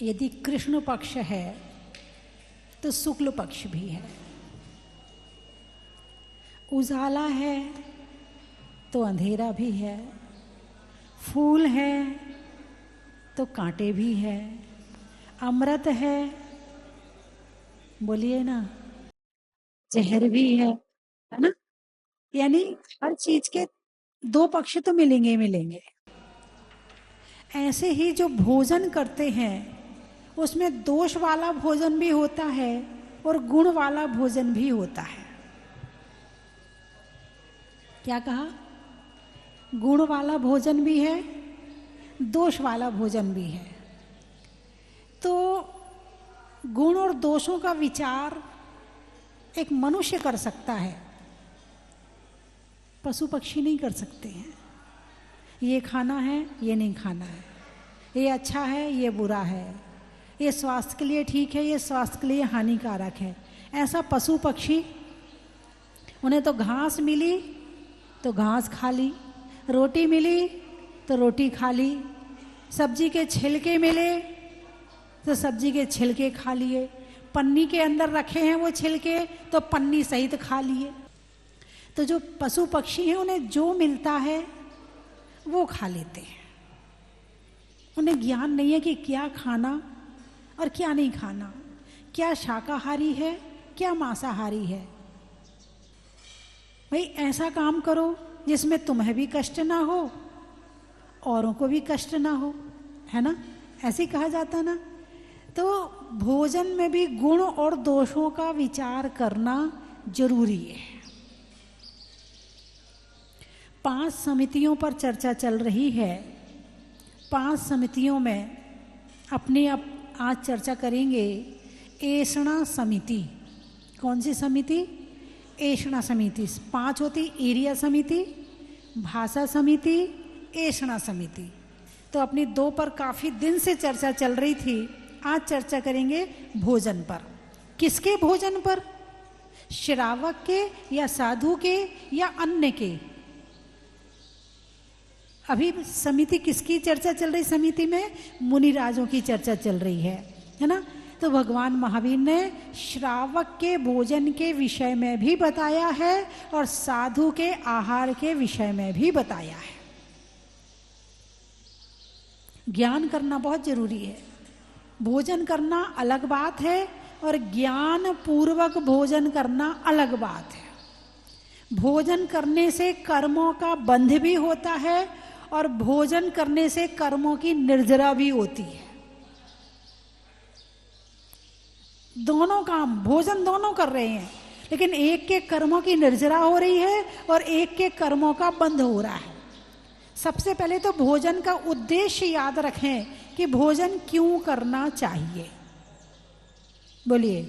यदि कृष्ण पक्ष है तो शुक्ल पक्ष भी है। उजाला है तो अंधेरा भी है, फूल है तो कांटे भी है, अमृत है, बोलिए ना, जहर भी है ना। यानी हर चीज के दो पक्ष तो मिलेंगे ही मिलेंगे। ऐसे ही जो भोजन करते हैं उसमें दोष वाला भोजन भी होता है और गुण वाला भोजन भी होता है। क्या कहा? गुण वाला भोजन भी है, दोष वाला भोजन भी है। तो गुण और दोषों का विचार एक मनुष्य कर सकता है, पशु पक्षी नहीं कर सकते हैं। ये खाना है, ये नहीं खाना है, ये अच्छा है, ये बुरा है, ये स्वास्थ्य के लिए ठीक है, ये स्वास्थ्य के लिए हानिकारक है। ऐसा पशु पक्षी, उन्हें तो घास मिली तो घास खा ली, रोटी मिली तो रोटी खा ली, सब्जी के छिलके मिले तो सब्जी के छिलके खा लिए, पन्नी के अंदर रखे हैं वो छिलके तो पन्नी सहित खा लिए। तो जो पशु पक्षी हैं उन्हें जो मिलता है वो खा लेते हैं। उन्हें ज्ञान नहीं है कि क्या खाना और क्या नहीं खाना, क्या शाकाहारी है, क्या मांसाहारी है। भाई ऐसा काम करो जिसमें तुम्हें भी कष्ट ना हो, औरों को भी कष्ट ना हो, है ना, ऐसे ही कहा जाता ना। तो भोजन में भी गुण और दोषों का विचार करना जरूरी है। 5 समितियों पर चर्चा चल रही है। 5 समितियों में अपने आज चर्चा करेंगे ऐषणा समिति। कौन सी समिति? ऐषणा समिति। 5 होती, एरिया समिति, भाषा समिति, ऐषणा समिति। तो अपनी 2 पर काफी दिन से चर्चा चल रही थी। आज चर्चा करेंगे भोजन पर। किसके भोजन पर? श्रावक के या साधु के या अन्य के? अभी समिति किसकी चर्चा चल रही? समिति में मुनिराजों की चर्चा चल रही है ना। तो भगवान महावीर ने श्रावक के भोजन के विषय में भी बताया है और साधु के आहार के विषय में भी बताया है। ज्ञान करना बहुत जरूरी है। भोजन करना अलग बात है और ज्ञान पूर्वक भोजन करना अलग बात है। भोजन करने से कर्मों का बंध भी होता है और भोजन करने से कर्मों की निर्जरा भी होती है। दोनों काम, भोजन दोनों कर रहे हैं, लेकिन एक के कर्मों की निर्जरा हो रही है और एक के कर्मों का बंध हो रहा है। सबसे पहले तो भोजन का उद्देश्य याद रखें कि भोजन क्यों करना चाहिए। बोलिए,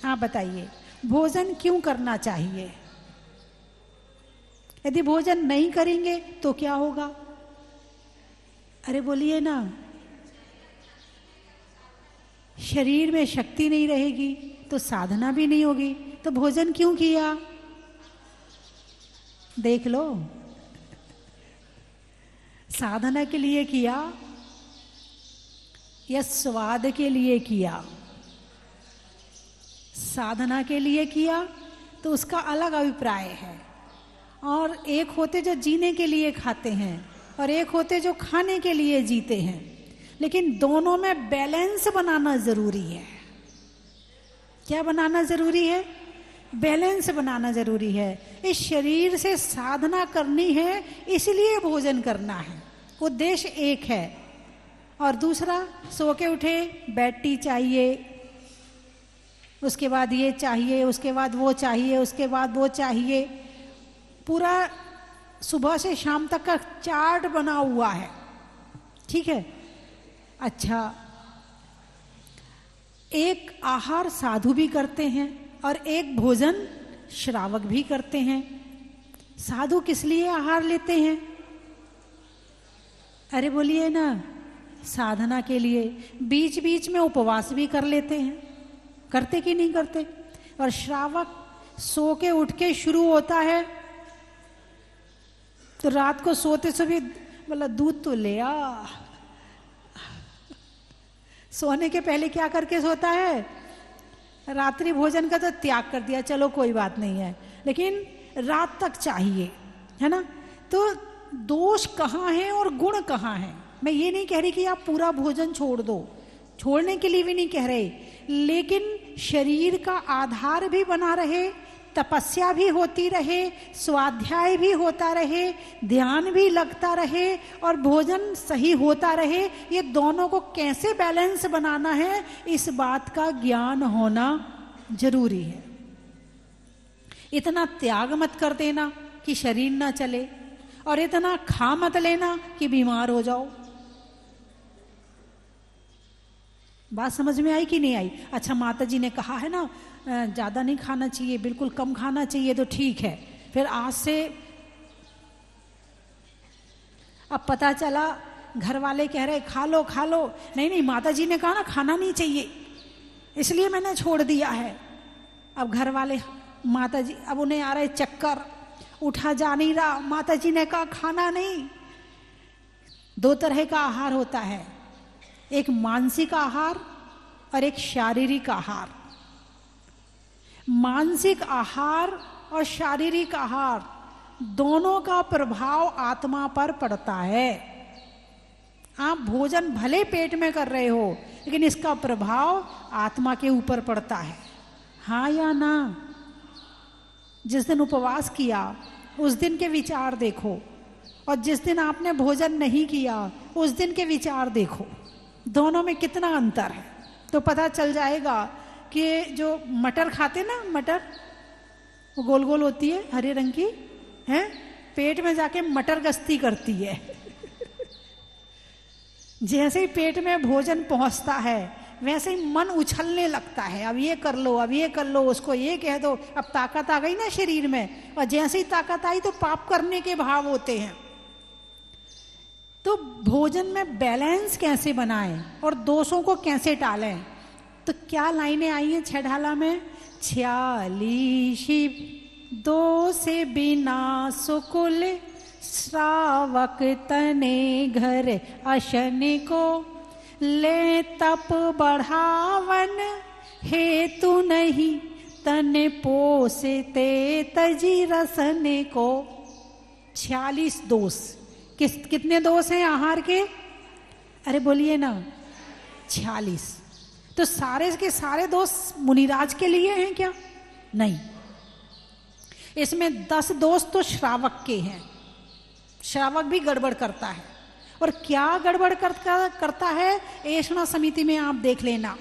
आप बताइए, भोजन क्यों करना चाहिए? यदि भोजन नहीं करेंगे तो क्या होगा? अरे बोलिए ना। शरीर में शक्ति नहीं रहेगी तो साधना भी नहीं होगी। तो भोजन क्यों किया? देख लो, साधना के लिए किया या स्वाद के लिए किया? साधना के लिए किया तो उसका अलग अभिप्राय है। और एक होते जो जीने के लिए खाते हैं और एक होते जो खाने के लिए जीते हैं, लेकिन दोनों में बैलेंस बनाना जरूरी है। क्या बनाना जरूरी है? बैलेंस बनाना जरूरी है। इस शरीर से साधना करनी है, इसलिए भोजन करना है, उद्देश्य एक है। और दूसरा, सो के उठे बेड टी चाहिए, उसके बाद ये चाहिए, उसके बाद वो चाहिए, उसके बाद वो चाहिए। पूरा सुबह से शाम तक का चार्ट बना हुआ है। ठीक है। अच्छा, एक आहार साधु भी करते हैं और एक भोजन श्रावक भी करते हैं। साधु किस लिए आहार लेते हैं? अरे बोलिए ना, साधना के लिए। बीच बीच में उपवास भी कर लेते हैं, करते कि नहीं करते? और श्रावक सो के उठ के शुरू होता है तो रात को सोते से भी बोला दूध तो ले आ, सोने के पहले क्या करके सोता है? रात्रि भोजन का तो त्याग कर दिया, चलो कोई बात नहीं है, लेकिन रात तक चाहिए, है ना। तो दोष कहाँ है और गुण कहाँ है? मैं ये नहीं कह रही कि आप पूरा भोजन छोड़ दो, छोड़ने के लिए भी नहीं कह रहे, लेकिन शरीर का आधार भी बना रहे, तपस्या भी होती रहे, स्वाध्याय भी होता रहे, ध्यान भी लगता रहे और भोजन सही होता रहे। ये दोनों को कैसे बैलेंस बनाना है, इस बात का ज्ञान होना जरूरी है। इतना त्याग मत कर देना कि शरीर ना चले, और इतना खा मत लेना कि बीमार हो जाओ। बात समझ में आई कि नहीं आई? अच्छा, माता जी ने कहा है ना ज़्यादा नहीं खाना चाहिए, बिल्कुल कम खाना चाहिए, तो ठीक है। फिर आज से अब पता चला घर वाले कह रहे खा लो खा लो, नहीं नहीं माता जी ने कहा ना खाना नहीं चाहिए, इसलिए मैंने छोड़ दिया है। अब घर वाले माता जी, अब उन्हें आ रहे चक्कर, उठा जा नहीं रहा, माता जी ने कहा खाना नहीं। दो तरह का आहार होता है, एक मानसिक आहार और एक शारीरिक आहार। मानसिक आहार और शारीरिक आहार दोनों का प्रभाव आत्मा पर पड़ता है। आप भोजन भले पेट में कर रहे हो, लेकिन इसका प्रभाव आत्मा के ऊपर पड़ता है, हाँ या ना? जिस दिन उपवास किया उस दिन के विचार देखो, और जिस दिन आपने भोजन नहीं किया उस दिन के विचार देखो, दोनों में कितना अंतर है। तो पता चल जाएगा कि जो मटर खाते ना, मटर वो गोल गोल होती है हरे रंग की, है, पेट में जाके मटर गश्ती करती है। जैसे ही पेट में भोजन पहुंचता है वैसे ही मन उछलने लगता है, अब ये कर लो, अब ये कर लो, उसको ये कह दो, अब ताकत आ गई ना शरीर में, और जैसे ही ताकत आई तो पाप करने के भाव होते हैं। तो भोजन में बैलेंस कैसे बनाएं और दोषों को कैसे टालें? तो क्या लाइनें आई हैं छेढ़ाला में? 46 दोष बिना सुकुल, श्रावक तने घर अशन को, ले तप बढ़ावन हेतु नहीं, तन पोसते तजी रसने को। 46 दोष। कितने दोष हैं आहार के? अरे बोलिए ना, 46। तो सारे के सारे दोष मुनिराज के लिए हैं क्या? नहीं, इसमें 10 दोष तो श्रावक के हैं। श्रावक भी गड़बड़ करता है, और क्या गड़बड़ करता है? ऐषणा समिति में आप देख लेना,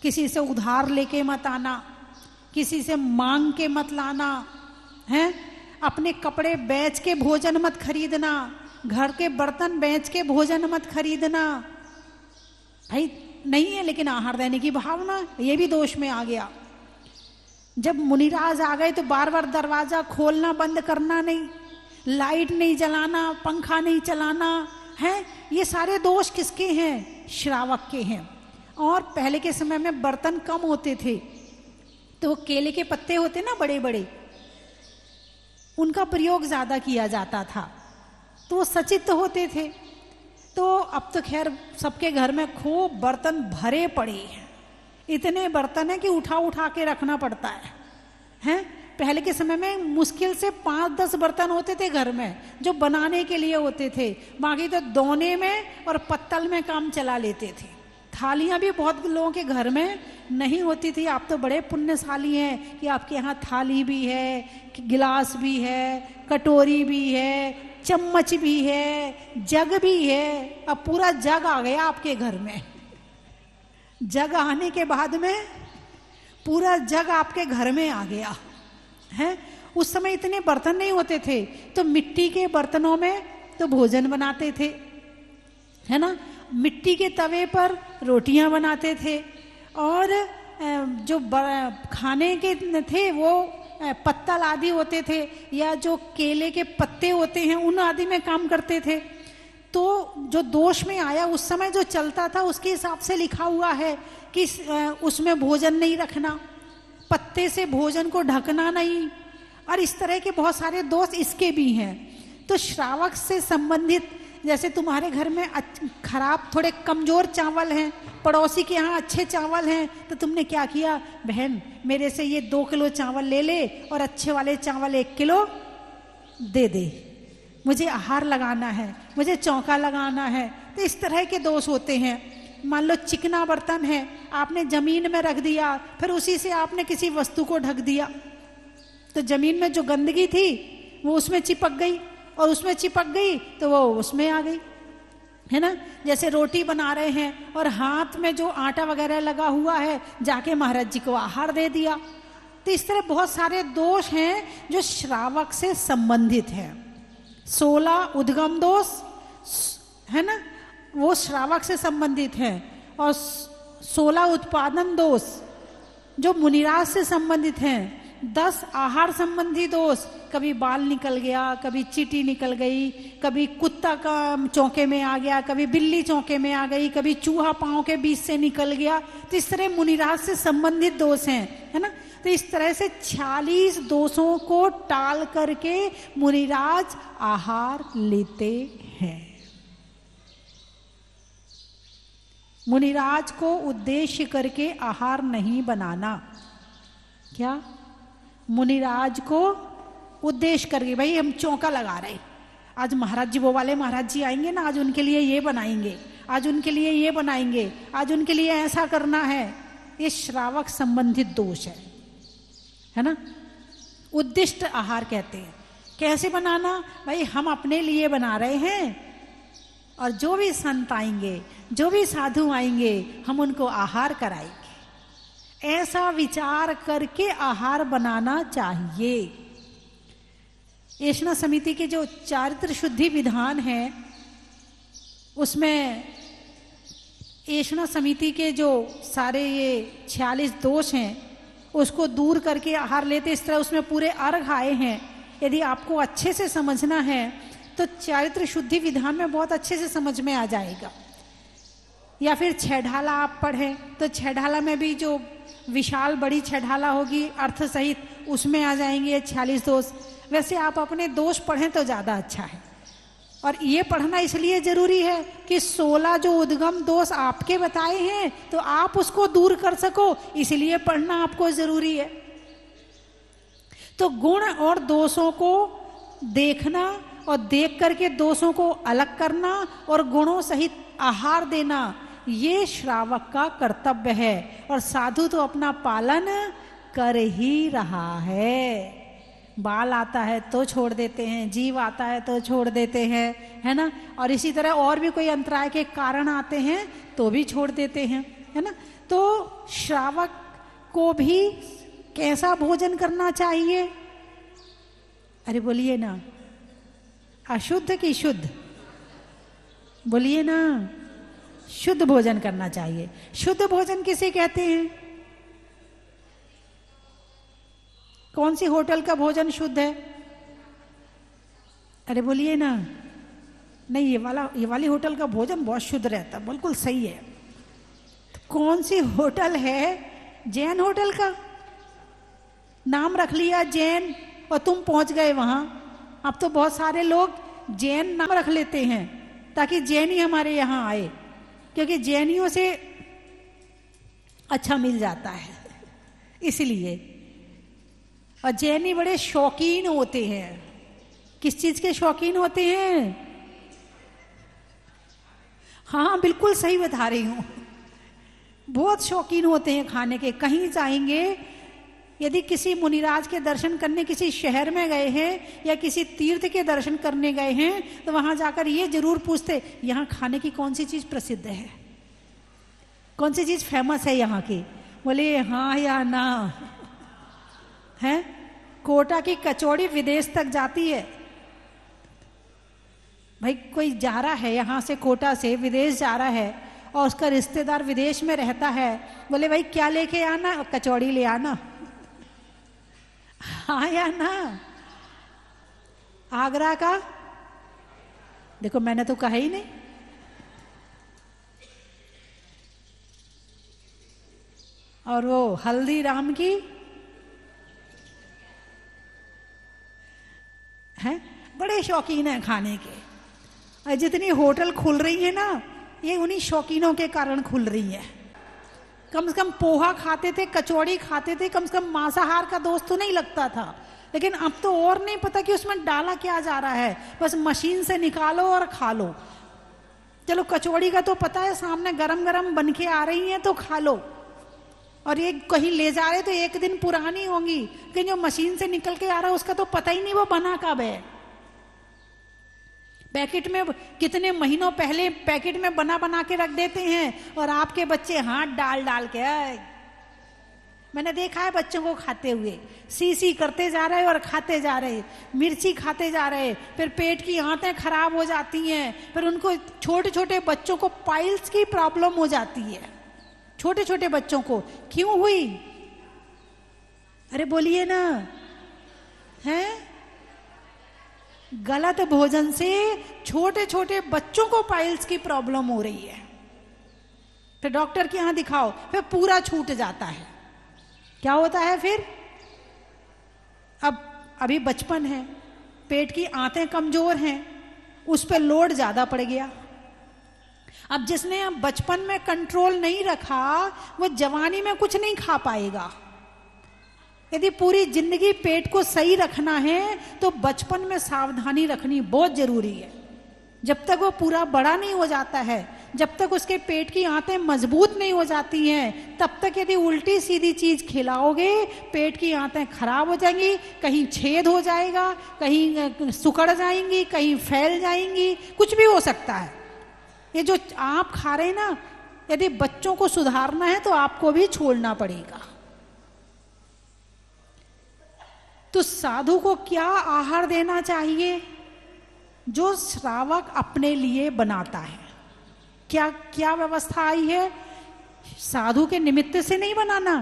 किसी से उधार लेके मत आना, किसी से मांग के मत लाना, हैं? अपने कपड़े बेच के भोजन मत खरीदना, घर के बर्तन बेच के भोजन मत खरीदना। भाई नहीं है, लेकिन आहार देने की भावना, ये भी दोष में आ गया। जब मुनिराज आ गए तो बार बार दरवाजा खोलना बंद करना नहीं, लाइट नहीं जलाना, पंखा नहीं चलाना, है, ये सारे दोष किसके हैं? श्रावक के हैं। और पहले के समय में बर्तन कम होते थे, तो केले के पत्ते होते ना बड़े बड़े, उनका प्रयोग ज्यादा किया जाता था, तो वो सचित होते थे। तो अब तो खैर सबके घर में खूब बर्तन भरे पड़े हैं, इतने बर्तन है कि उठा उठा के रखना पड़ता है, हैं? पहले के समय में मुश्किल से 5-10 बर्तन होते थे घर में, जो बनाने के लिए होते थे, बाकी तो दोने में और पत्तल में काम चला लेते थे। थालियां भी बहुत लोगों के घर में नहीं होती थी। आप तो बड़े पुण्यशाली हैं कि आपके यहाँ थाली भी है, गिलास भी है, कटोरी भी है, चम्मच भी है, जग भी है। अब पूरा जग आ गया आपके घर में। जग आने के बाद में पूरा जग आपके घर में आ गया है। उस समय इतने बर्तन नहीं होते थे, तो मिट्टी के बर्तनों में तो भोजन बनाते थे, है ना। मिट्टी के तवे पर रोटियां बनाते थे, और जो खाने के थे वो पत्तल आदि होते थे, या जो केले के पत्ते होते हैं उन आदि में काम करते थे। तो जो दोष में आया उस समय जो चलता था उसके हिसाब से लिखा हुआ है कि उसमें भोजन नहीं रखना, पत्ते से भोजन को ढकना नहीं, और इस तरह के बहुत सारे दोष इसके भी हैं। तो श्रावक से संबंधित जैसे तुम्हारे घर में खराब थोड़े कमजोर चावल हैं, पड़ोसी के यहाँ अच्छे चावल हैं, तो तुमने क्या किया, बहन मेरे से ये 2 किलो चावल ले ले और अच्छे वाले चावल 1 किलो दे दे, मुझे आहार लगाना है, मुझे चौका लगाना है। तो इस तरह के दोष होते हैं। मान लो चिकना बर्तन है, आपने जमीन में रख दिया, फिर उसी से आपने किसी वस्तु को ढक दिया, तो जमीन में जो गंदगी थी वो उसमें चिपक गई, और उसमें चिपक गई तो वो उसमें आ गई, है ना। जैसे रोटी बना रहे हैं और हाथ में जो आटा वगैरह लगा हुआ है, जाके महाराज जी को आहार दे दिया। तो इस तरह बहुत सारे दोष हैं जो श्रावक से संबंधित हैं। 16 उद्गम दोष है ना, वो श्रावक से संबंधित हैं, और 16 उत्पादन दोष जो मुनिराज से संबंधित हैं। 10 आहार संबंधी दोष, कभी बाल निकल गया, कभी चींटी निकल गई, कभी कुत्ता का चौके में आ गया, कभी बिल्ली चौके में आ गई, कभी चूहा पांव के बीच से निकल गया। तो इस तरह मुनिराज से संबंधित दोष हैं, है ना। तो इस तरह से 46 दोषों को टाल करके मुनिराज आहार लेते हैं। मुनिराज को उद्देश्य करके आहार नहीं बनाना। क्या? मुनिराज को उद्देश्य करके, भाई हम चौका लगा रहे, आज महाराज जी, वो वाले महाराज जी आएंगे ना, आज उनके लिए ये बनाएंगे, आज उनके लिए ये बनाएंगे, आज उनके लिए ऐसा करना है। ये श्रावक संबंधित दोष है ना। उद्दिष्ट आहार कहते हैं। कैसे बनाना? भाई हम अपने लिए बना रहे हैं, और जो भी संत आएंगे, जो भी साधु आएंगे, हम उनको आहार कराएंगे। ऐसा विचार करके आहार बनाना चाहिए। ऐष्णा समिति के जो चारित्र शुद्धि विधान है, उसमें ऐष्णा समिति के जो सारे ये 46 दोष हैं, उसको दूर करके आहार लेते। इस तरह उसमें पूरे अर्घ आए हैं। यदि आपको अच्छे से समझना है तो चारित्र शुद्धि विधान में बहुत अच्छे से समझ में आ जाएगा। या फिर छेढाला आप पढ़ें तो छेढाला में भी जो विशाल बड़ी छेढाला होगी अर्थ सहित, उसमें आ जाएंगे 46 दोष। वैसे आप अपने दोष पढ़ें तो ज़्यादा अच्छा है। और ये पढ़ना इसलिए जरूरी है कि 16 जो उद्गम दोष आपके बताए हैं, तो आप उसको दूर कर सको, इसलिए पढ़ना आपको जरूरी है। तो गुण और दोषों को देखना, और देख करके दोषों को अलग करना, और गुणों सहित आहार देना, ये श्रावक का कर्तव्य है। और साधु तो अपना पालन कर ही रहा है। बाल आता है तो छोड़ देते हैं, जीव आता है तो छोड़ देते हैं, है ना। और इसी तरह और भी कोई अंतराय के कारण आते हैं तो भी छोड़ देते हैं, है ना। तो श्रावक को भी कैसा भोजन करना चाहिए? अरे बोलिए ना, अशुद्ध की शुद्ध? बोलिए ना, शुद्ध भोजन करना चाहिए। शुद्ध भोजन किसे कहते हैं? कौन सी होटल का भोजन शुद्ध है? अरे बोलिए ना। नहीं, ये वाली होटल का भोजन बहुत शुद्ध रहता, बिल्कुल सही है। तो कौन सी होटल है? जैन होटल का नाम रख लिया जैन, और तुम पहुंच गए वहां। अब तो बहुत सारे लोग जैन नाम रख लेते हैं ताकि जैन ही हमारे यहाँ आए, क्योंकि जैनियों से अच्छा मिल जाता है इसलिए। और जैनी बड़े शौकीन होते हैं। किस चीज के शौकीन होते हैं? हाँ, बिल्कुल सही बता रही हूं। बहुत शौकीन होते हैं खाने के। कहीं जाएंगे, यदि किसी मुनिराज के दर्शन करने किसी शहर में गए हैं या किसी तीर्थ के दर्शन करने गए हैं, तो वहां जाकर ये जरूर पूछते, यहाँ खाने की कौन सी चीज प्रसिद्ध है, कौन सी चीज फेमस है यहाँ की? बोले हाँ या ना है। कोटा की कचौड़ी विदेश तक जाती है। भाई कोई जा रहा है यहाँ से, कोटा से विदेश जा रहा है, और उसका रिश्तेदार विदेश में रहता है, बोले भाई क्या लेके आना? कचौड़ी ले आना। हाँ या ना? आगरा का देखो, मैंने तो कहा ही नहीं। और वो हल्दीराम की है, बड़े शौकीन हैं खाने के। और जितनी होटल खुल रही है ना, ये उन्हीं शौकीनों के कारण खुल रही है। कम से कम पोहा खाते थे, कचौड़ी खाते थे, कम से कम मांसाहार का दोस्त तो नहीं लगता था। लेकिन अब तो और नहीं पता कि उसमें डाला क्या जा रहा है, बस मशीन से निकालो और खा लो। चलो कचौड़ी का तो पता है, सामने गरम गरम बन के आ रही हैं तो खा लो, और ये कहीं ले जा रहे तो एक दिन पुरानी होंगी, कि जो मशीन से निकल के आ रहा है उसका तो पता ही नहीं वो बना कब है। पैकेट में कितने महीनों पहले पैकेट में बना बना के रख देते हैं, और आपके बच्चे हाथ डाल डाल के, मैंने देखा है बच्चों को खाते हुए, सी करते जा रहे और खाते जा रहे, मिर्ची खाते जा रहे, फिर पेट की आंतें खराब हो जाती हैं, फिर उनको, छोटे छोटे बच्चों को पाइल्स की प्रॉब्लम हो जाती है, छोटे छोटे बच्चों को। क्यों हुई? अरे बोलिए ना, हैं? गलत भोजन से छोटे छोटे बच्चों को पाइल्स की प्रॉब्लम हो रही है। फिर डॉक्टर के यहां दिखाओ, फिर पूरा छूट जाता है। क्या होता है फिर? अब अभी बचपन है, पेट की आंतें कमजोर हैं, उस पर लोड ज्यादा पड़ गया। अब जिसने अब बचपन में कंट्रोल नहीं रखा, वो जवानी में कुछ नहीं खा पाएगा। यदि पूरी जिंदगी पेट को सही रखना है तो बचपन में सावधानी रखनी बहुत जरूरी है। जब तक वो पूरा बड़ा नहीं हो जाता है, जब तक उसके पेट की आंतें मजबूत नहीं हो जाती हैं, तब तक यदि उल्टी सीधी चीज खिलाओगे, पेट की आंतें खराब हो जाएंगी, कहीं छेद हो जाएगा, कहीं सुकड़ जाएंगी, कहीं फैल जाएंगी, कुछ भी हो सकता है। ये जो आप खा रहे हैं ना, यदि बच्चों को सुधारना है तो आपको भी छोड़ना पड़ेगा। तो साधु को क्या आहार देना चाहिए? जो श्रावक अपने लिए बनाता है। क्या क्या व्यवस्था आई है? साधु के निमित्त से नहीं बनाना।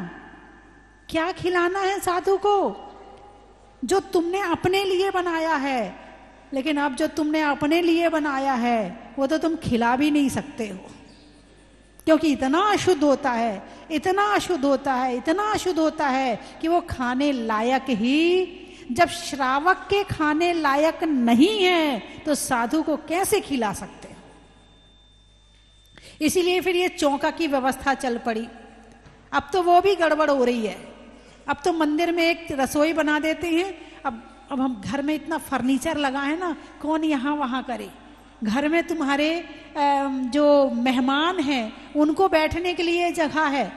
क्या खिलाना है साधु को? जो तुमने अपने लिए बनाया है। लेकिन अब जो तुमने अपने लिए बनाया है वो तो तुम खिला भी नहीं सकते हो, क्योंकि इतना अशुद्ध होता है, इतना अशुद्ध होता है, इतना अशुद्ध होता है कि वो खाने लायक ही, जब श्रावक के खाने लायक नहीं है तो साधु को कैसे खिला सकते? इसीलिए फिर ये चौका की व्यवस्था चल पड़ी। अब तो वो भी गड़बड़ हो रही है। अब तो मंदिर में एक रसोई बना देते हैं। अब हम घर में इतना फर्नीचर लगा है ना, कौन यहाँ वहाँ करे। घर में तुम्हारे जो मेहमान हैं उनको बैठने के लिए जगह है,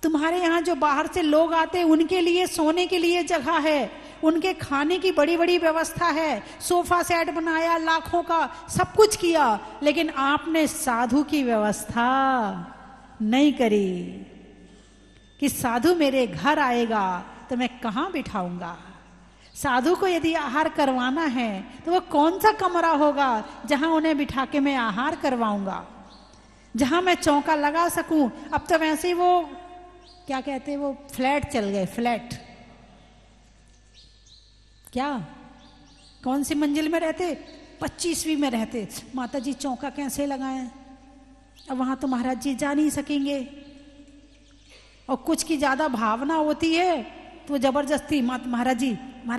तुम्हारे यहाँ जो बाहर से लोग आते हैं उनके लिए सोने के लिए जगह है, उनके खाने की बड़ी बड़ी व्यवस्था है, सोफा सेट बनाया लाखों का, सब कुछ किया, लेकिन आपने साधु की व्यवस्था नहीं करी कि साधु मेरे घर आएगा तो मैं कहाँ बिठाऊंगा। साधु को यदि आहार करवाना है तो वो कौन सा कमरा होगा जहां उन्हें बिठा के मैं आहार करवाऊंगा, जहां मैं चौका लगा सकूं। अब तो वैसे ही वो क्या कहते हैं, वो फ्लैट चल गए, फ्लैट। क्या कौन सी मंजिल में रहते? 25वीं में रहते। माता जी चौका कैसे लगाएं? अब वहां तो महाराज जी जा नहीं सकेंगे, और कुछ की ज्यादा भावना होती है तो जबरदस्ती महाराज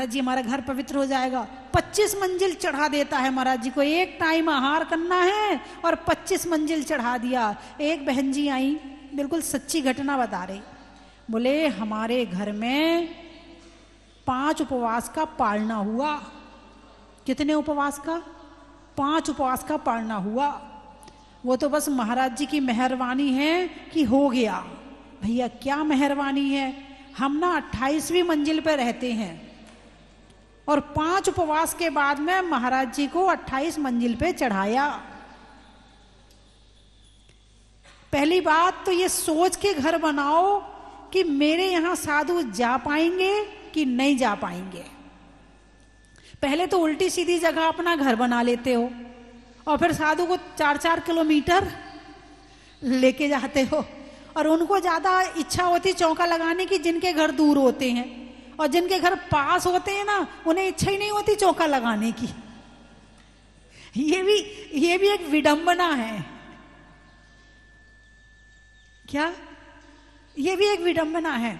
जी हमारा घर पवित्र हो जाएगा, 25 मंजिल चढ़ा देता है। महाराज जी को एक टाइम आहार करना है और 25 मंजिल चढ़ा दिया। एक बहन जी आई, बिल्कुल सच्ची घटना बता रही, बोले हमारे घर में 5 उपवास का पालना हुआ। कितने उपवास का? 5 उपवास का पालना हुआ। वो तो बस महाराज जी की मेहरबानी है कि हो गया। भैया क्या मेहरबानी है, हम ना 28वीं मंजिल पे रहते हैं और 5 उपवास के बाद में महाराज जी को 28 मंजिल पे चढ़ाया। पहली बात तो ये सोच के घर बनाओ कि मेरे यहां साधु जा पाएंगे कि नहीं जा पाएंगे। पहले तो उल्टी सीधी जगह अपना घर बना लेते हो और फिर साधु को 4-4 किलोमीटर लेके जाते हो, और उनको ज्यादा इच्छा होती चौका लगाने की जिनके घर दूर होते हैं, और जिनके घर पास होते हैं ना उन्हें इच्छा ही नहीं होती चौका लगाने की। ये भी एक विडंबना है। क्या? ये भी एक विडंबना है।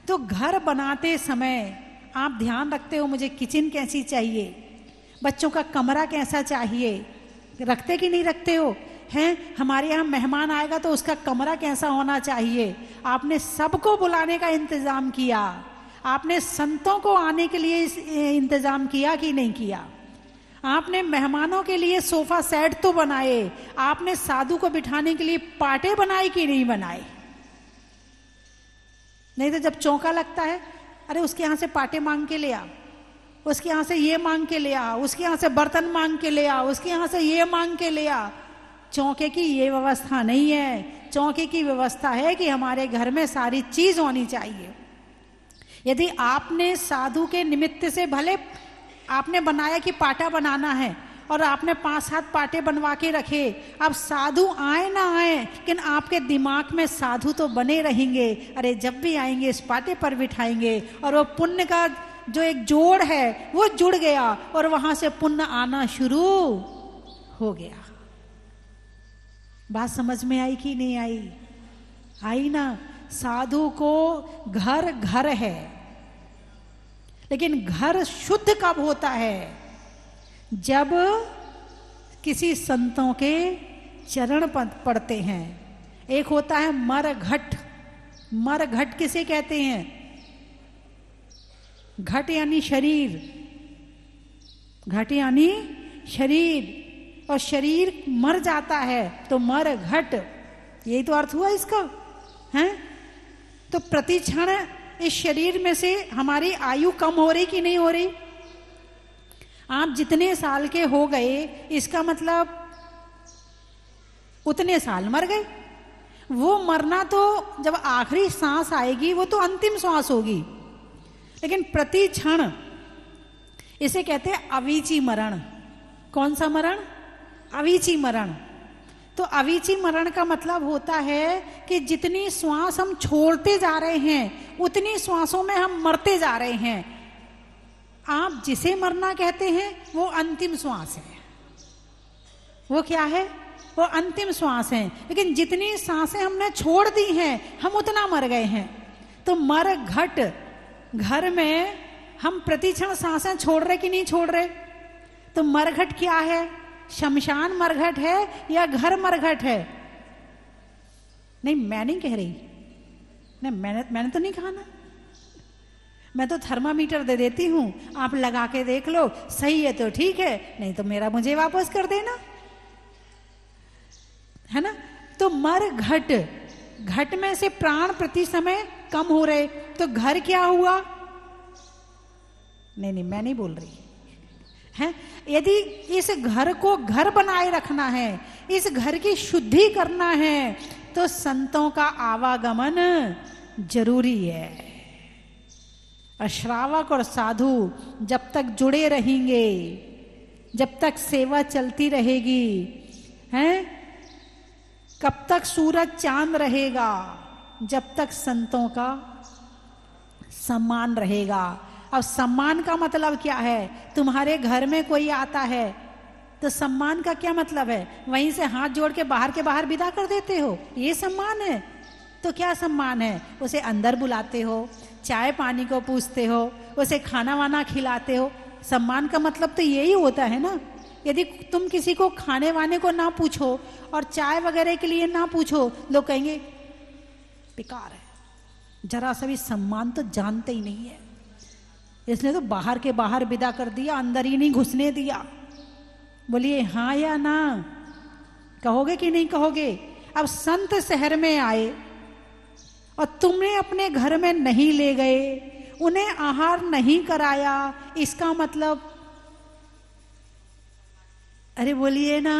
तो घर बनाते समय आप ध्यान रखते हो मुझे किचन कैसी चाहिए, बच्चों का कमरा कैसा चाहिए, रखते कि नहीं रखते हो? हैं, हमारे यहाँ मेहमान आएगा तो उसका कमरा कैसा होना चाहिए। आपने सबको बुलाने का इंतजाम किया, आपने संतों को आने के लिए इंतजाम किया कि नहीं किया? आपने मेहमानों के लिए सोफा सेट तो बनाए, आपने साधु को बिठाने के लिए पाटे बनाए कि नहीं बनाए? नहीं तो जब चौका लगता है, अरे उसके यहाँ से पाटे मांग के ले आ, उसके यहाँ से ये मांग के ले आ, उसके यहाँ से बर्तन मांग के ले आ, उसके यहाँ से ये मांग के ले आ। चौके की ये व्यवस्था नहीं है। चौके की व्यवस्था है कि हमारे घर में सारी चीज होनी चाहिए। यदि आपने साधु के निमित्त से, भले आपने बनाया कि पाटा बनाना है और आपने 5-7 पाटे बनवा के रखे, अब साधु आए ना आए, लेकिन आपके दिमाग में साधु तो बने रहेंगे। अरे जब भी आएंगे इस पाटे पर बिठाएंगे, और वो पुण्य का जो एक जोड़ है वो जुड़ गया और वहां से पुण्य आना शुरू हो गया। बात समझ में आई कि नहीं आई? आई ना। साधु को घर घर है, लेकिन घर शुद्ध कब होता है? जब किसी संतों के चरण पड़ते हैं। एक होता है मरघट। मरघट किसे कहते हैं? घट यानी शरीर, घट यानी शरीर, और शरीर मर जाता है तो मरघट, यही तो अर्थ हुआ इसका, हैं? तो प्रति क्षण इस शरीर में से हमारी आयु कम हो रही कि नहीं हो रही? आप जितने साल के हो गए, इसका मतलब उतने साल मर गए। वो मरना तो जब आखिरी सांस आएगी वो तो अंतिम सांस होगी, लेकिन प्रति क्षण इसे कहते हैं अवीची मरण। कौन सा मरण? अवीची मरण। तो अवीची मरण का मतलब होता है कि जितनी श्वास हम छोड़ते जा रहे हैं उतनी श्वासों में हम मरते जा रहे हैं। आप जिसे मरना कहते हैं वो अंतिम श्वास है। वो क्या है? वो अंतिम श्वास है। लेकिन जितनी सांसें हमने छोड़ दी हैं हम उतना मर गए हैं। तो मर घट, घर में हम प्रतिक्षण सांसें छोड़ रहे कि नहीं छोड़ रहे? तो मरघट क्या है? शमशान मरघट है या घर मरघट है? नहीं, मैं नहीं कह रही, नहीं मैंने तो नहीं कहा ना। मैं तो थर्मामीटर दे देती हूं, आप लगा के देख लो, सही है तो ठीक है, नहीं तो मेरा मुझे वापस कर देना, है ना। तो मरघट, घट में से प्राण प्रति समय कम हो रहे, तो घर क्या हुआ? नहीं मैं नहीं बोल रही है। यदि इस घर को घर बनाए रखना है, इस घर की शुद्धि करना है, तो संतों का आवागमन जरूरी है। और श्रावक और साधु जब तक जुड़े रहेंगे, जब तक सेवा चलती रहेगी, हैं, कब तक सूरज चांद रहेगा? जब तक संतों का सम्मान रहेगा। अब सम्मान का मतलब क्या है? तुम्हारे घर में कोई आता है तो सम्मान का क्या मतलब है? वहीं से हाथ जोड़ के बाहर विदा कर देते हो, ये सम्मान है? तो क्या सम्मान है? उसे अंदर बुलाते हो, चाय पानी को पूछते हो, उसे खाना वाना खिलाते हो। सम्मान का मतलब तो यही होता है ना। यदि तुम किसी को खाने वाने को ना पूछो और चाय वगैरह के लिए ना पूछो, लोग कहेंगे बेकार है, जरा सा भी सम्मान तो जानते ही नहीं है, इसने तो बाहर के बाहर विदा कर दिया, अंदर ही नहीं घुसने दिया। बोलिए हाँ या ना? कहोगे कि नहीं कहोगे? अब संत शहर में आए और तुमने अपने घर में नहीं ले गए, उन्हें आहार नहीं कराया, इसका मतलब, अरे बोलिए ना,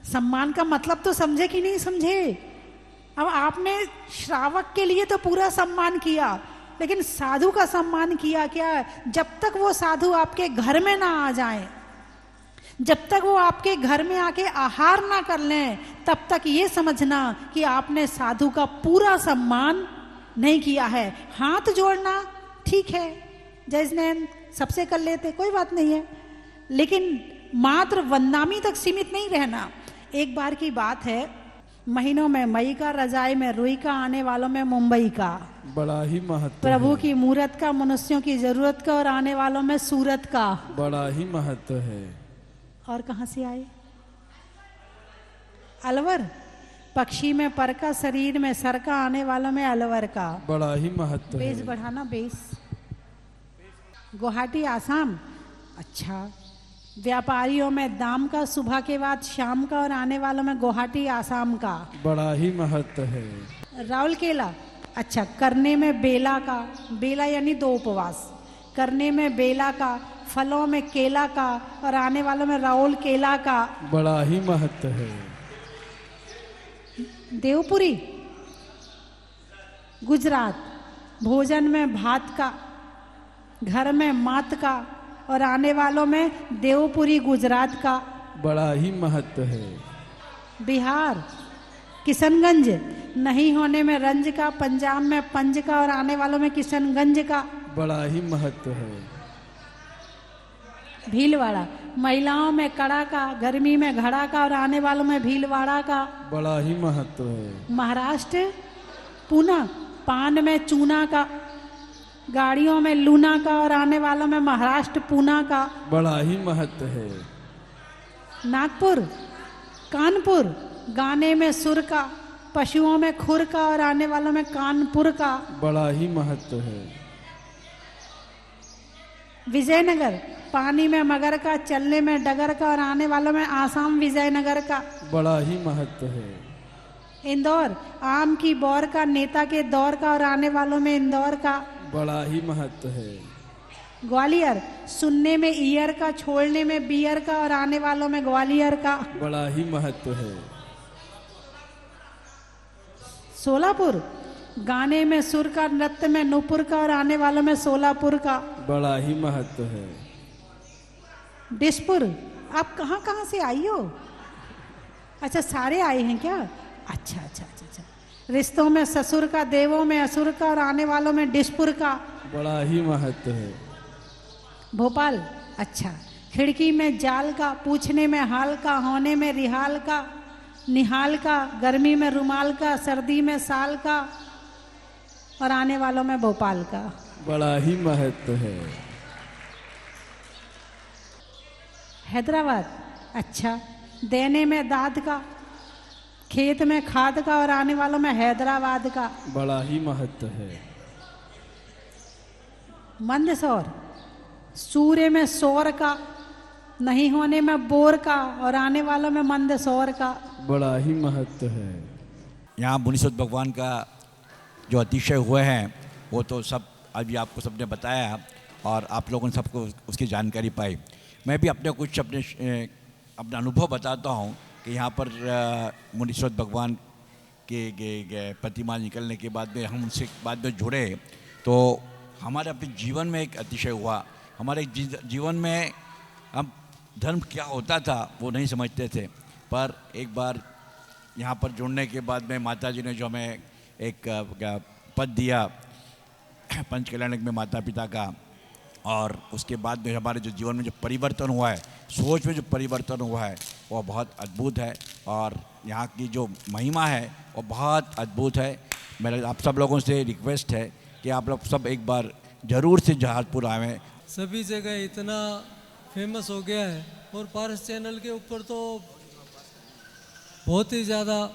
सम्मान का मतलब तो समझे कि नहीं समझे? अब आपने श्रावक के लिए तो पूरा सम्मान किया, लेकिन साधु का सम्मान किया क्या? जब तक वो साधु आपके घर में ना आ जाए, जब तक वो आपके घर में आके आहार ना कर लें, तब तक ये समझना कि आपने साधु का पूरा सम्मान नहीं किया है। हाथ जोड़ना ठीक है, जैसे सबसे कर लेते, कोई बात नहीं है, लेकिन मात्र वंदनामी तक सीमित नहीं रहना। एक बार की बात है, महीनों में मई का, रजाई में रुई का, आने वालों में मुंबई का। बड़ा ही महत्व प्रभु है। की मूरत का, मनुष्यों की जरूरत का, और आने वालों में सूरत का। बड़ा ही महत्व है। और कहां से आए? अलवर, पक्षी में पर का, शरीर में सर का, आने वालों में अलवर का। बड़ा ही महत्व है। बेस बढ़ाना, बेस। गुवाहाटी, आसाम। अच्छा, व्यापारियों में दाम का, सुबह के बाद शाम का, और आने वालों में गुवाहाटी, आसाम का। बड़ा ही महत्व है। राउरकेला, अच्छा, करने में बेला का, बेला यानी 2 उपवास, करने में बेला का, फलों में केला का, और आने वालों में राउल केला का। बड़ा ही महत्व है। देवपुरी, गुजरात, भोजन में भात का, घर में मात का, और आने वालों में देवपुरी, गुजरात का। बड़ा ही महत्व है। बिहार, किशनगंज, नहीं होने में रंज का, पंजाब में पंज का, और आने वालों में किशनगंज का। बड़ा ही महत्व है। भीलवाड़ा, महिलाओं में कड़ा का, गर्मी में घड़ा का, और आने वालों में भीलवाड़ा का। बड़ा ही महत्व है। महाराष्ट्र, पूना, पान में चूना का, गाड़ियों में लूना का, और आने वालों में महाराष्ट्र, पूना का। बड़ा ही महत्व है। नागपुर, कानपुर, गाने में सुर का, पशुओं में खुर का, और आने वालों में कानपुर का। बड़ा ही महत्व है। विजयनगर, पानी में मगर का, चलने में डगर का, और आने वालों में आसाम, विजयनगर का। बड़ा ही महत्व है। इंदौर, आम की बौर का, नेता के दौर का, और आने वालों में इंदौर का। बड़ा ही महत्व है। ग्वालियर, सुनने में ईयर का, छोड़ने में बियर का, और आने वालों में ग्वालियर का। बड़ा ही महत्व है। सोलापुर, गाने में सुर का, नृत्य में नूपुर का, और आने वालों में सोलापुर का। बड़ा ही महत्व है। डिशपुर, आप कहाँ कहाँ से आई हो? अच्छा, सारे आए हैं क्या? अच्छा अच्छा अच्छा अच्छा। रिश्तों में ससुर का, देवों में असुर का, और आने वालों में डिशपुर का। बड़ा ही महत्व है। भोपाल, अच्छा, खिड़की में जाल का, पूछने में हाल का, होने में रिहाल का, निहाल का, गर्मी में रुमाल का, सर्दी में साल का, और आने वालों में भोपाल का। बड़ा ही महत्व है। हैदराबाद, अच्छा, देने में दाद का, खेत में खाद का, और आने वालों में हैदराबाद का। बड़ा ही महत्व है। मंदसौर, सूर्य में सौर का, नहीं होने में बोर का, और आने वालों में मंदसौर का। बड़ा ही महत्व है। यहाँ मुनीश्वर भगवान का जो अतिशय हुए हैं वो तो सब अभी आपको सबने बताया, और आप लोगों ने सबको उसकी जानकारी पाई। मैं भी अपना अनुभव बताता हूँ कि यहाँ पर मुनीश्वर भगवान के प्रतिमा निकलने के बाद में हम उनसे बाद में जुड़े, तो हमारे अपने जीवन में एक अतिशय हुआ। हमारे जीवन में हम धर्म क्या होता था वो नहीं समझते थे, पर एक बार यहाँ पर जुड़ने के बाद में माता जी ने जो हमें एक पद दिया पंच कल्याणक में माता पिता का, और उसके बाद में हमारे जो जीवन में जो परिवर्तन हुआ है, सोच में जो परिवर्तन हुआ है, वो बहुत अद्भुत है। और यहाँ की जो महिमा है वो बहुत अद्भुत है। मेरा आप सब लोगों से रिक्वेस्ट है कि आप लोग सब एक बार ज़रूर से जहाजपुर आएँ। सभी जगह इतना फेमस हो गया है, और पारस चैनल के ऊपर तो बहुत ही ज़्यादा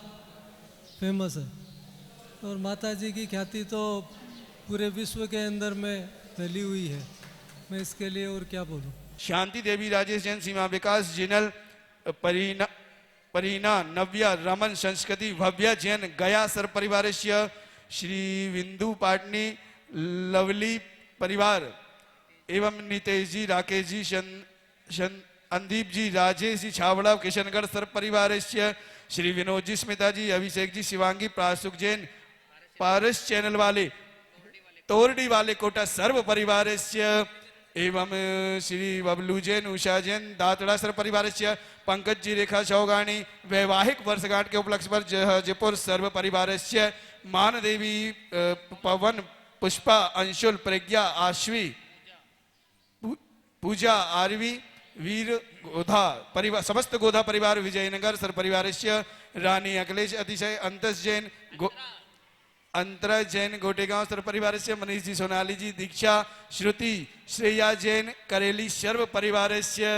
फेमस है, और माता जी की ख्याति तो पूरे विश्व के अंदर में फैली हुई है। मैं इसके लिए और क्या बोलूं। शांति देवी, राजेश जैन, सीमा विकास, जिनल, परीना, नव्या, रमन, संस्कृति, भव्या जैन, गया सर परिवारस्य, श्री बिंदु पाटनी, लवली परिवार एवं नितेश जी, राकेश जी, अंदीप जी, राजेश जी, छावड़ा, किशनगढ़ सर परिवारस्य, श्री विनोद जी, स्मिता जी, अभिषेक जी, शिवांगी, प्रासुक जैन, पारस चैनल वाले, तोरडी वाले कोटा सर्व परिवारस्य, एवं श्री बबलू जैन, उषा जैन, दातड़ा सर परिवारस्य, पंकज जी, रेखा चौगानी, वैवाहिक वर्षगांठ के उपलक्ष्य पर जयपुर सर्व परिवारस्य, मान देवी, पवन, पुष्पा, अंशुल, प्रज्ञा, आश्वी, पूजा, आरवी, वीर गोधा परिवार, समस्त गोधा परिवार विजयनगर सर परिवारस्य, रानी अखिलेश अतिशय अंतस जैन अंतरा जैन गोटेगांव सर्व परिवार से मनीष जी सोनाली जी दीक्षा श्रुति श्रेया जैन करेली सर्व परिवार से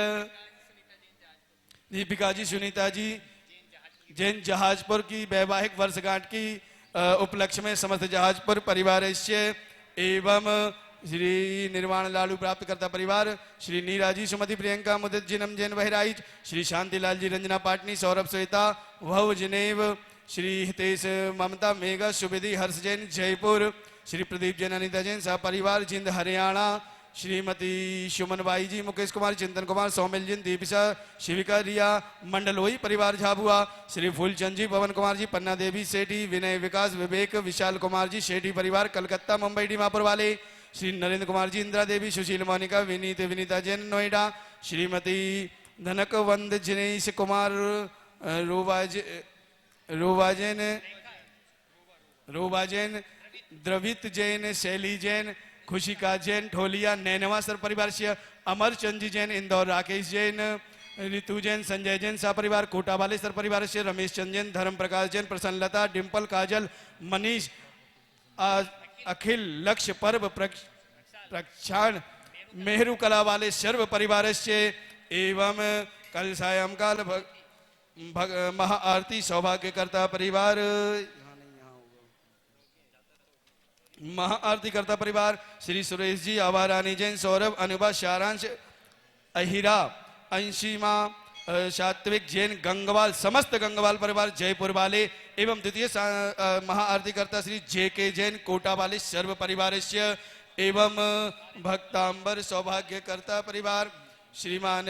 दीपिका जी सुनीता जी जैन जहाजपुर की वैवाहिक वर्षगांठ की उपलक्ष्य में समस्त जहाजपुर परिवार से एवं श्री निर्वाण लालू प्राप्त करता परिवार श्री नीरा जी सुमति प्रियंका मुदित जिनम जैन बहराइच श्री शांतिलाल जी रंजना पाटनी सौरभ श्वेता भव जनेव श्री हितेश ममता मेघा सुविधि हर्ष जैन जयपुर श्री प्रदीप जैन अनिता जैन सह परिवार जिंद हरियाणा श्रीमती सुमन बाई जी मुकेश कुमार चिंतन कुमार सौमिल जी दीपिका शिविका रिया मंडलोई परिवार झाबुआ श्री फूलचंद जी पवन कुमार जी पन्ना देवी सेठी विनय विकास विवेक विशाल कुमार जी शेठी परिवार कलकत्ता मुंबई डीमापुर वाले श्री नरेंद्र कुमार जी इंदिरा देवी सुशील मोनिका विनीत विनीता जैन नोएडा श्रीमती धनकवंद जिनेश कुमार रोबाजैन द्रवित जैन शैली जैन खुशिका जैन ढोलिया नैनवा सर परिवार से अमर चंद जी जैन इंदौर राकेश जैन ऋतु जैन संजय जैन सह परिवार कोटा वाले सर परिवार से रमेश चंद जैन धर्म प्रकाश जैन प्रसन्नलता डिम्पल काजल मनीष अखिल लक्ष्य पर्व प्रक्षाण मेहरू कला वाले सर्व परिवार से एवं कल सायंकाल महाआरती सौभाग्यकर्ता परिवार महाआरती करता परिवार श्री सुरेश जी आभा रानी जैन सौरभ अनुभा शारांश अहिरा अंशिमा सात्विक जैन गंगवाल समस्त गंगवाल परिवार जयपुर वाले एवं द्वितीय महाआरती करता श्री JK जैन कोटा वाले सर्व परिवार से एवं भक्तांबर सौभाग्यकर्ता परिवार श्रीमान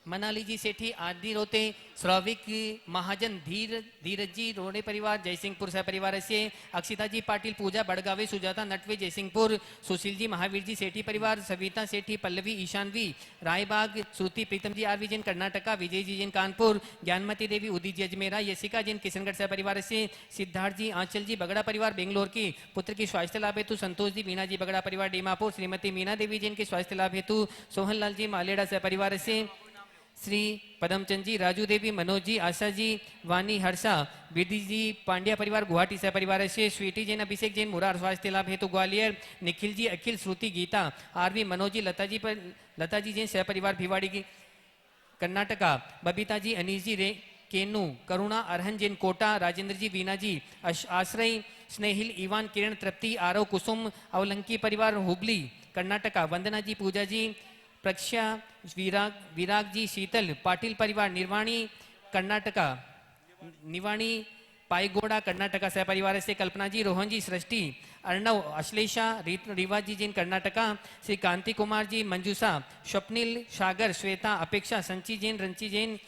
मनाली जी सेठी आदि रोते श्रविक महाजन धीरज जी रोडे परिवार जयसिंहपुर सह परिवार से अक्षिता जी पाटिल पूजा बड़गावे सुजाता नटवे जयसिंहपुर सुशील जी महावीर जी सेठी परिवार सविता सेठी पल्लवी ईशानवी रायबाग श्रुति प्रीतम जी आर विजयन कर्नाटका विजय जी जैन कानपुर ज्ञानमती देवी उदित जी अजमेरा यशिका जैन किशनगढ़ सह परिवार से सिद्धार्थ जी आंचल जी बगड़ा परिवार बेंगलोर की पुत्र की स्वास्थ्य लाभ हेतु संतोष जी मीना जी बगड़ा परिवार डीमापुर श्रीमती मीना देवी जैन के स्वास्थ्य लाभ हेतु सोहन लाल जी मालेड़ा सह परिवार से श्री पदमचंद जी राजू देवी मनोज जी आशा जी वानी हर्षा विधि जी पांड्या परिवार गुवाहाटी सह परिवार से स्वीटी जैन अभिषेक जैन मुरार स्वास्थ्य लाभ हेतु ग्वालियर निखिल जी अखिल श्रुति गीता आरवी मनोज जी लता जी जैन सह परिवार भिवाड़ी की कर्नाटका बबीता जी अनीस जी रे केनू करुणा अरहन जैन कोटा राजेंद्र जी वीना जी आश्रय स्नेहिल इवान किरण तृप्ति आरव कुसुम अवलंकी परिवार हुगली कर्नाटका वंदना जी पूजा जी प्रक्षा विराग जी शीतल पाटिल परिवार निर्वाणी कर्नाटका निवाणी पाईगोड़ा कर्नाटका सह परिवार से कल्पना जी रोहन जी सृष्टि अर्णव अश्लेषा रिवा जी जैन कर्नाटका श्री कांति कुमार जी मंजूषा स्वप्निल सागर श्वेता अपेक्षा संची जैन रंची जैन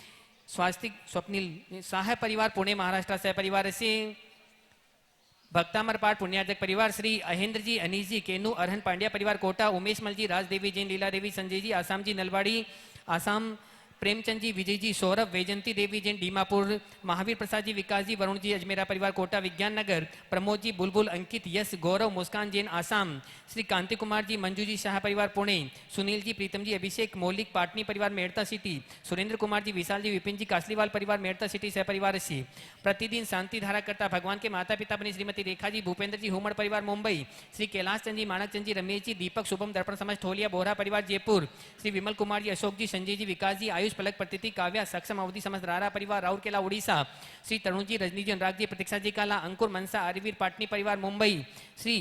स्वास्तिक स्वप्निल साह परिवार पुणे महाराष्ट्र सह परिवार से भक्तामर पाठ पुण्यार्जक परिवार श्री अहेंद्र जी अनीस जी केनू अरहन पांड्या परिवार कोटा उमेश मल जी राजदेवी जैन लीला देवी संजय जी आसाम जी नलवाड़ी आसाम प्रेमचंद जी विजय जी सौरभ वैजंती देवी जैन डीमापुर महावीर प्रसाद जी विकास जी वरुण जी अजमेरा परिवार कोटा विज्ञान नगर प्रमोद जी बुलबुल अंकित यश गौरव मुस्कान जैन आसाम श्री कांति कुमार जी मंजू जी शाह परिवार पुणे सुनील जी प्रीतम जी अभिषेक मौलिक पाटनी परिवार मेड़ता सिटी सुरेंद्र कुमार जी विशाल जी विपिन जी कासलीवाल परिवार मेड़ता सिटी सह परिवार से प्रतिदिन शांति धारा करता भगवान के माता पिता बनी श्रीमती रेखा जी भूपेंद्र जी हुमड़ परिवार मुंबई श्री कैलाश चंद जी माणक चंद जी रमेश जी दीपक शुभम दर्पण समाज ठोलिया बोहरा परिवार जयपुर श्री विमल कुमार जी अशोक जी संजय जी विकास जी आयुष पलक प्रतीति काव्या सक्षम अवधि समझ रारा परिवार राउरकेला उड़ीसा श्री तरुण जी रजनी जी अनुराग जी प्रतीक्षा जी काला अंकुर मनसा आरवीर पाटनी परिवार मुंबई श्री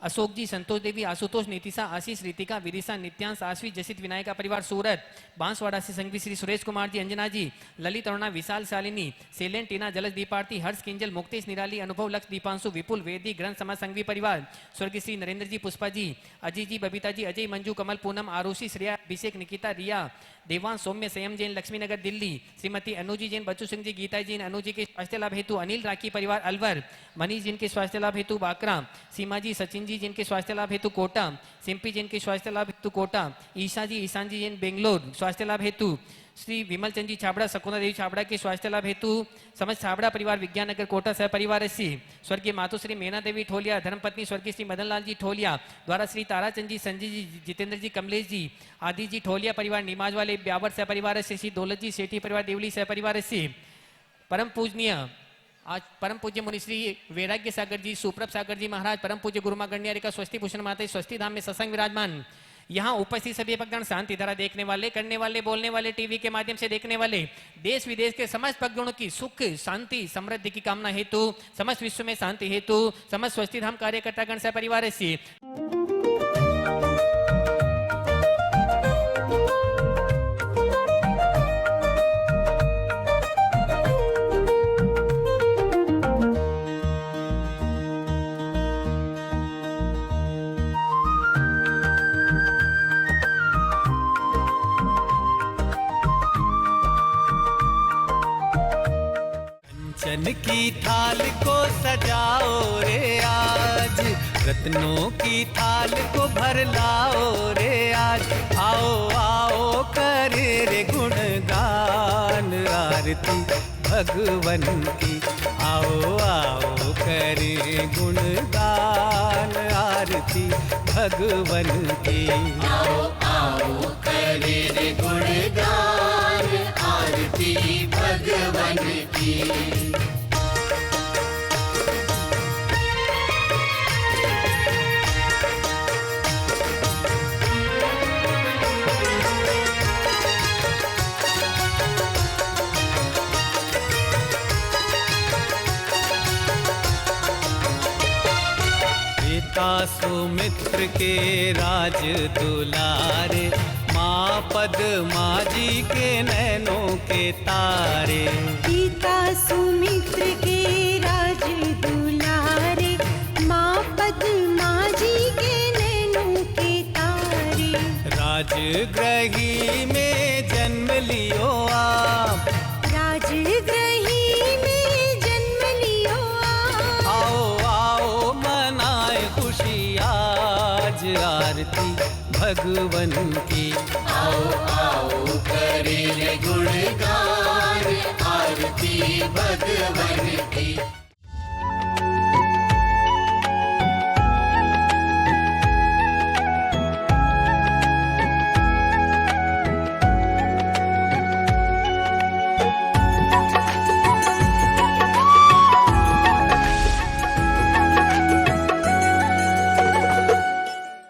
अशोक जी संतोष देवी आशुतोष नीतिशा आशीष रीतिका विदिशा नित्यांश आश्वी जसित विनायका परिवार सूरत बांसवाड़ा से संघवी श्री सुरेश कुमार जी अंजना जी ललित अरुणा विशाल शालिनी सेलेन टीना जलज दीपार्थी हर्ष किंजल मुक्तेश निराली अनुभव लक्ष्य दीपांशु विपुल वेदी ग्रंथ समाज संघवी परिवार स्वर्गीय श्री नरेंद्र जी पुष्पा जी अजय जी बबीता जी अजय मंजू कमल पूनम आरुषि श्रेया अभिषेक निकिता रिया देवान सौम्य संयम जैन लक्ष्मीनगर दिल्ली श्रीमती अनुजी जैन बच्चू सिंह जी गीता जैन अनुजी के स्वास्थ्य लाभ हेतु अनिल राखी परिवार अलवर मनीष जैन के स्वास्थ्य लाभ हेतु बाकरा सीमा जी सचिन जी जिनके स्वास्थ्य लाभ हेतु कोटा, सिंपी जिनके स्वास्थ्य लाभ हेतु कोटा, ईशा जी ईशान जी जिन बेंगलोर स्वास्थ्य लाभ हेतु, श्री विमल चंद जी छाबड़ा शकुना देवी छाबड़ा के स्वास्थ्य लाभ हेतु समस्त छाबड़ा परिवार विज्ञान नगर कोटा सह परिवार से स्वर्गीय मातुश्री मेना देवी ठोलिया, धर्मपत्नी स्वर्गीय श्री मदन लाल जी ठोलिया द्वारा श्री ताराचंद जी, संजय जी, जितेंद्र जी, कमलेश जी आदि जी ठोलिया परिवार निमाज वाले ब्यावर सह परिवार से, श्री दौलत जी सेठी परिवार देवली सह परिवार से, परम पूजनीय आज परम पूज्य मुनिश्री वैराग्य सागर जी, सुप्रभ सागर जी महाराज, परम पूज्य गुरुमा गण्य का स्वस्ति भूषण माता स्वस्ति धाम में सत्संग विराजमान, यहाँ उपस्थित सभी भक्तगण, शांति धारा देखने वाले, करने वाले, बोलने वाले, टीवी के माध्यम से देखने वाले, देश विदेश के समस्त भक्तगणों की सुख शांति समृद्धि की कामना हेतु, समस्त विश्व में शांति हेतु, समस्त स्वस्ति धाम कार्यकर्ता गण सह परिवार से चन की थाल को सजाओ रे आज, रत्नों की थाल को भर लाओ रे आज, आओ आओ करे रे गुणगान आरती भगवन की, आओ आओ करे गुणगान आरती भगवन की, आओ आओ करे रे गुणगान आरती भगवन की। सुमित्र के राज दुलारे, माँ पद्मा जी के नैनों के तारे, पिता सुमित्र के राज दुलारे, माँ पद्मा जी के नैनों के तारे, राजगृही में जन्म लियो आप, राजगृही में जन्म लियो आप, आओ आओ मनाए खुशी आज आरती भगवन की, आओ आओ करे गुणगान आरती भगवन